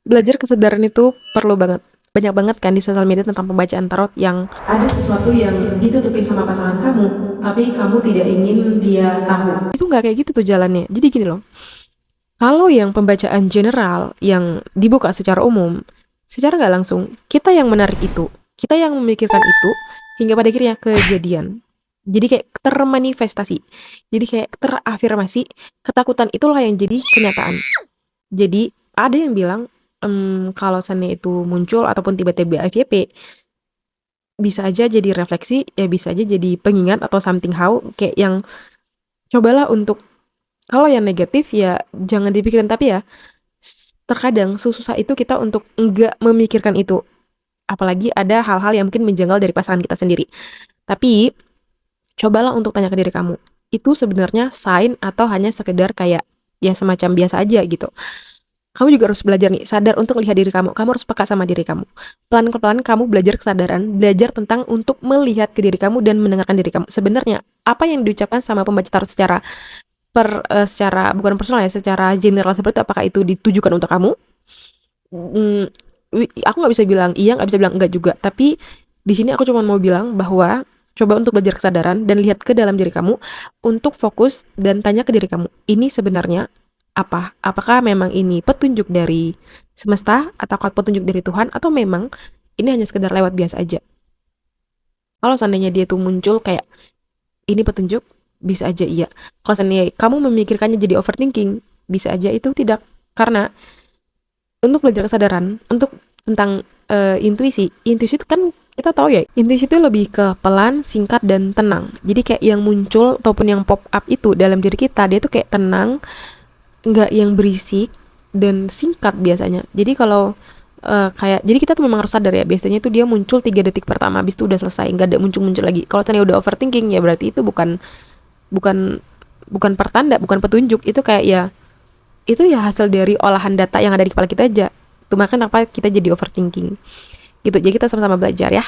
belajar kesadaran itu perlu banget. Banyak banget kan di sosial media tentang pembacaan tarot yang Ada sesuatu yang ditutupin sama pasangan kamu, tapi kamu tidak ingin dia tahu. itu nggak kayak gitu tuh jalannya. Jadi gini loh, kalau yang pembacaan general yang dibuka secara umum, secara nggak langsung, kita yang menarik itu, kita yang memikirkan itu, hingga pada akhirnya kejadian. Jadi kayak termanifestasi. Jadi kayak terafirmasi, ketakutan itulah yang jadi kenyataan. Jadi ada yang bilang, kalau seandainya itu muncul ataupun tiba-tiba FYP, bisa aja jadi refleksi, ya bisa aja jadi pengingat atau something how, kayak yang cobalah untuk kalau yang negatif ya jangan dipikirin, tapi ya terkadang sesusah itu kita untuk enggak memikirkan itu. Apalagi ada hal-hal yang mungkin menjanggal dari pasangan kita sendiri. Tapi cobalah untuk tanya ke diri kamu, itu sebenarnya sign atau hanya sekedar kayak ya semacam biasa aja gitu. Kamu juga harus belajar nih, sadar untuk melihat diri kamu. Kamu harus peka sama diri kamu. Pelan-pelan kamu belajar kesadaran, belajar tentang untuk melihat ke diri kamu dan mendengarkan diri kamu. Sebenarnya apa yang diucapkan sama pembaca tarot secara secara bukan personal ya, secara general seperti itu, apakah itu ditujukan untuk kamu? Mm, aku nggak bisa bilang iya, nggak bisa bilang enggak juga. Tapi di sini aku cuma mau bilang bahwa coba untuk belajar kesadaran dan lihat ke dalam diri kamu untuk fokus dan tanya ke diri kamu. Ini sebenarnya apa? Apakah memang ini petunjuk dari semesta atau petunjuk dari Tuhan atau memang ini hanya sekedar lewat biasa aja? Kalau seandainya dia tuh muncul kayak ini petunjuk, bisa aja iya. Kalau seandainya kamu memikirkannya jadi overthinking, bisa aja itu tidak. Karena untuk belajar kesadaran, untuk tentang intuisi, intuisi itu kan kita tahu ya, intuisi itu lebih ke pelan, singkat, dan tenang. Jadi kayak yang muncul ataupun yang pop up itu dalam diri kita, dia tuh kayak tenang, nggak yang berisik, dan singkat biasanya. Jadi kalau kayak, jadi kita tuh memang harus sadar ya, biasanya tuh dia muncul 3 detik pertama, habis itu udah selesai, nggak ada muncul-muncul lagi. Kalau tadi udah overthinking, ya berarti itu bukan bukan pertanda, bukan petunjuk, itu ya hasil dari olahan data yang ada di kepala kita aja. Itu makanya kenapa kita jadi overthinking gitu. Jadi kita sama-sama belajar ya.